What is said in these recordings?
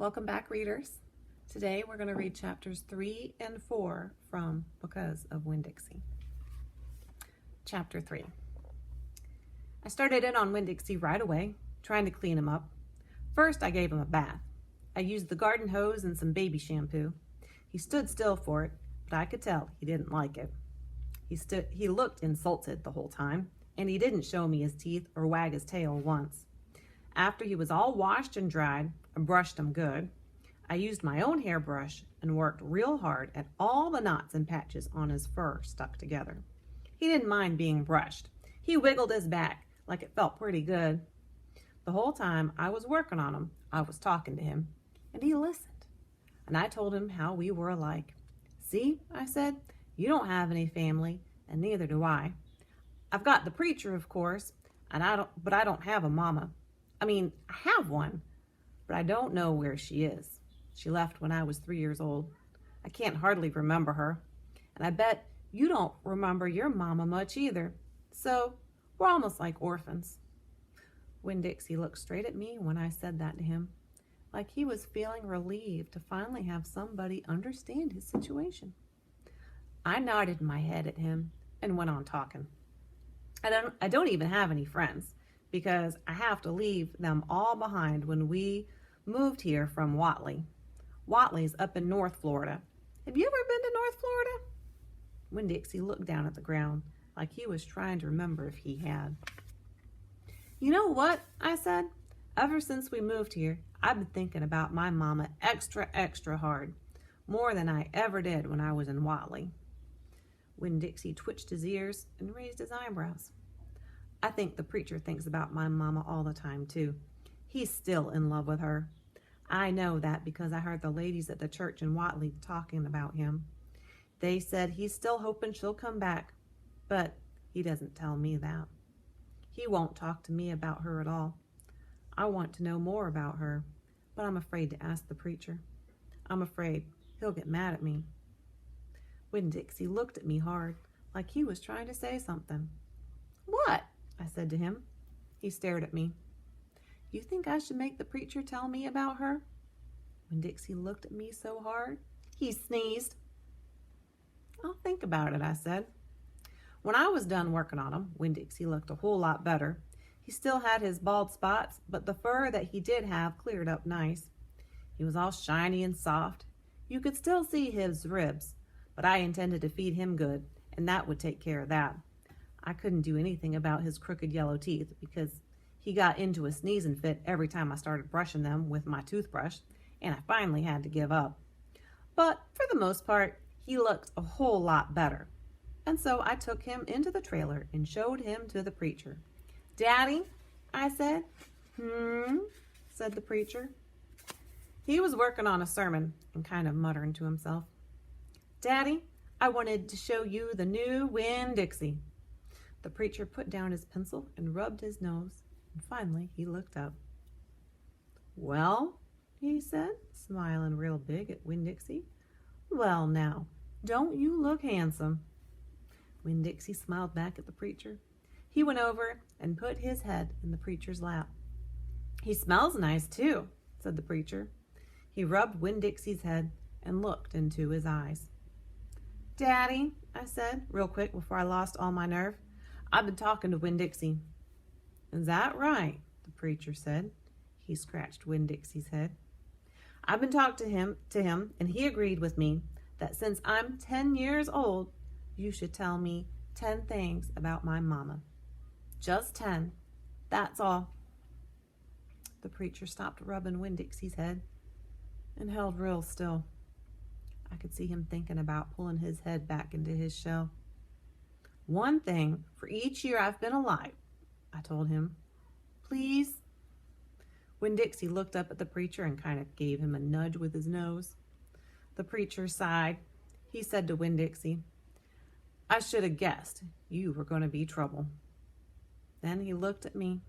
Welcome back, readers. Today we're going to read chapters 3 and 4 from Because of Winn Dixie. Chapter 3. I started in on Winn Dixie right away, trying to clean him up. First, I gave him a bath. I used the garden hose and some baby shampoo. He stood still for it, but I could tell he didn't like it. He looked insulted the whole time, and he didn't show me his teeth or wag his tail once. After he was all washed and dried, I brushed him good. I used my own hairbrush and worked real hard at all the knots and patches on his fur stuck together. He didn't mind being brushed. He wiggled his back like it felt pretty good. The whole time I was working on him, I was talking to him, and he listened. And I told him how we were alike. See, I said, you don't have any family, and neither do I. I've got the preacher, of course, but I don't have a mama. I have one, but I don't know where she is. She left when I was 3 years old. I can't hardly remember her, and I bet you don't remember your mama much either. So we're almost like orphans. Winn Dixie looked straight at me when I said that to him, like he was feeling relieved to finally have somebody understand his situation. I nodded my head at him and went on talking. I don't even have any friends, because I have to leave them all behind when we moved here from Watley. Watley's up in North Florida. Have you ever been to North Florida? Winn Dixie looked down at the ground like he was trying to remember if he had. You know what? I said. Ever since we moved here, I've been thinking about my mama extra hard, more than I ever did when I was in Watley. Winn Dixie twitched his ears and raised his eyebrows. I think the preacher thinks about my mama all the time, too. He's still in love with her. I know that because I heard the ladies at the church in Watley talking about him. They said he's still hoping she'll come back, but he doesn't tell me that. He won't talk to me about her at all. I want to know more about her, but I'm afraid to ask the preacher. I'm afraid he'll get mad at me. Winn Dixie looked at me hard, like he was trying to say something. What? I said to him. He stared at me. You think I should make the preacher tell me about her? Winn Dixie looked at me so hard, he sneezed. I'll think about it, I said. When I was done working on him, Winn Dixie looked a whole lot better. He still had his bald spots, but the fur that he did have cleared up nice. He was all shiny and soft. You could still see his ribs, but I intended to feed him good, and that would take care of that. I couldn't do anything about his crooked yellow teeth because he got into a sneezing fit every time I started brushing them with my toothbrush, and I finally had to give up. But for the most part, he looked a whole lot better. And so I took him into the trailer and showed him to the preacher. Daddy, I said. Said the preacher. He was working on a sermon and kind of muttering to himself. Daddy, I wanted to show you the new Winn Dixie. The preacher put down his pencil and rubbed his nose, and finally he looked up. Well, he said, smiling real big at Winn Dixie. Well now, don't you look handsome? Winn Dixie smiled back at the preacher. He went over and put his head in the preacher's lap. He smells nice too, said the preacher. He rubbed Winn Dixie's head and looked into his eyes. Daddy, I said, real quick before I lost all my nerve, I've been talking to Winn Dixie. Is that right? The preacher said. He scratched Winn Dixie's head. I've been talking to him, and he agreed with me that since I'm 10 years old, you should tell me 10 things about my mama. Just 10. That's all. The preacher stopped rubbing Winn Dixie's head and held real still. I could see him thinking about pulling his head back into his shell. 1 thing for each year I've been alive, I told him. Please? Winn Dixie looked up at the preacher and kind of gave him a nudge with his nose. The preacher sighed. He said to Winn Dixie, I should have guessed you were going to be trouble. Then he looked at me.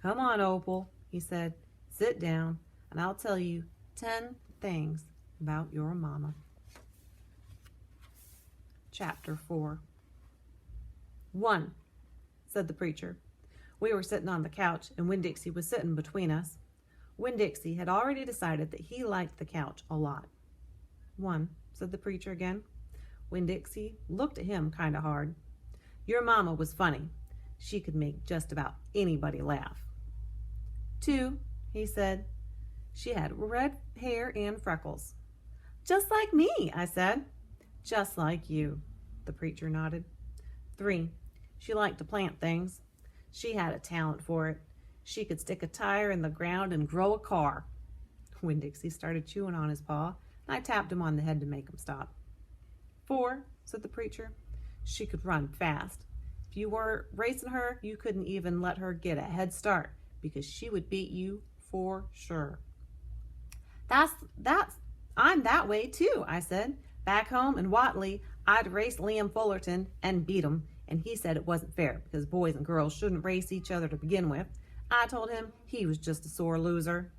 Come on, Opal, he said. Sit down, and I'll tell you 10 things about your mama. Chapter 4. 1, said the preacher. We were sitting on the couch, and Winn Dixie was sitting between us. Winn Dixie had already decided that he liked the couch a lot. "One," said the preacher again. Winn Dixie looked at him kind of hard. "Your mama was funny. She could make just about anybody laugh." "Two," he said. "She had red hair and freckles." "Just like me," I said. "Just like you," the preacher nodded. "Three, she liked to plant things. She had a talent for it. She could stick a tire in the ground and grow a car." Winn Dixie started chewing on his paw, and I tapped him on the head to make him stop. "Four," said the preacher. "She could run fast. If you were racing her, you couldn't even let her get a head start because she would beat you for sure." I'm that way too," I said. "Back home in Watley, I'd race Liam Fullerton and beat him, and he said it wasn't fair because boys and girls shouldn't race each other to begin with. I told him he was just a sore loser."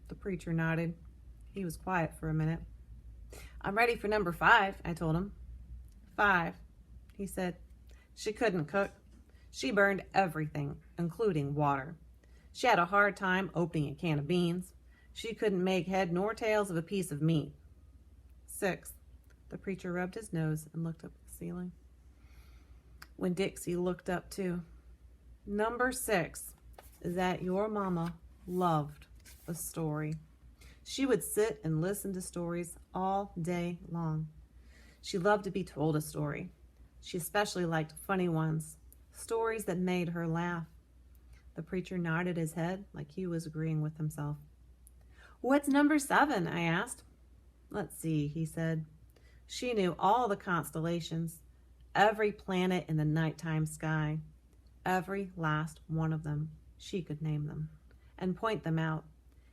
The preacher nodded. He was quiet for a minute. "I'm ready for number 5, I told him. "5, he said. "She couldn't cook. She burned everything, including water. She had a hard time opening a can of beans. She couldn't make head nor tails of a piece of meat." 6, the preacher rubbed his nose and looked up at the ceiling. Winn Dixie looked up too. "Number 6 is that your mama loved a story. She would sit and listen to stories all day long. She loved to be told a story. She especially liked funny ones, stories that made her laugh." The preacher nodded his head like he was agreeing with himself. "What's number 7, I asked. "Let's see," he said. "She knew all the constellations, every planet in the nighttime sky, every last one of them. She could name them and point them out,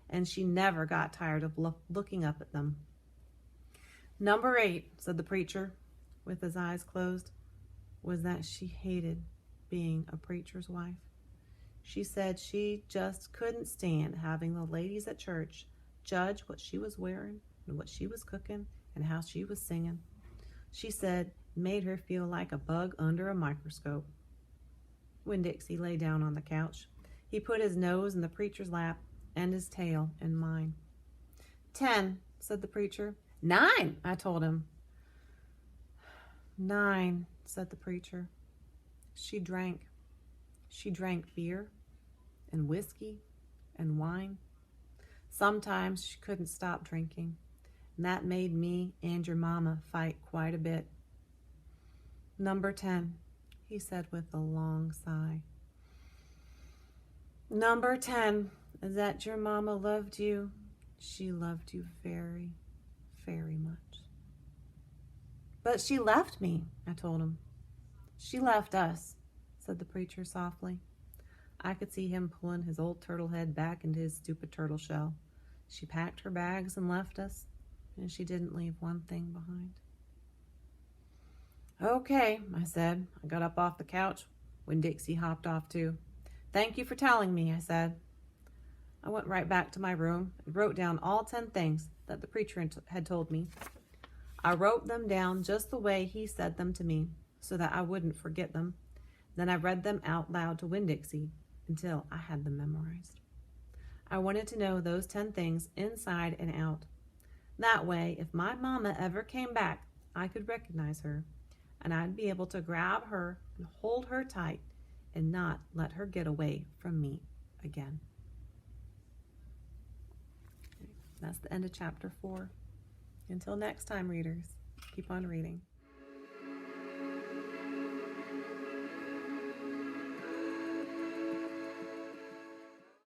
and she never got tired of looking up at them." "Number 8, said the preacher, with his eyes closed, "was that she hated being a preacher's wife. She said she just couldn't stand having the ladies at church judge what she was wearing and what she was cooking and how she was singing. She said it made her feel like a bug under a microscope." Winn Dixie lay down on the couch. He put his nose in the preacher's lap and his tail in mine. 10, said the preacher. 9, I told him. 9, said the preacher. She drank. She drank beer and whiskey and wine. Sometimes she couldn't stop drinking, and that made me and your mama fight quite a bit. Number 10, he said with a long sigh. Number 10 is that your mama loved you. She loved you very, very much. But she left me, I told him. She left us, said the preacher softly. I could see him pulling his old turtle head back into his stupid turtle shell. She packed her bags and left us, and she didn't leave one thing behind. Okay, I said. I got up off the couch when Dixie hopped off too. Thank you for telling me, I said. I went right back to my room and wrote down all 10 things that the preacher had told me. I wrote them down just the way he said them to me so that I wouldn't forget them. Then I read them out loud to Winn Dixie until I had them memorized. I wanted to know those 10 things inside and out. That way, if my mama ever came back, I could recognize her, and I'd be able to grab her and hold her tight and not let her get away from me again. That's the end of chapter 4. Until next time, readers, keep on reading.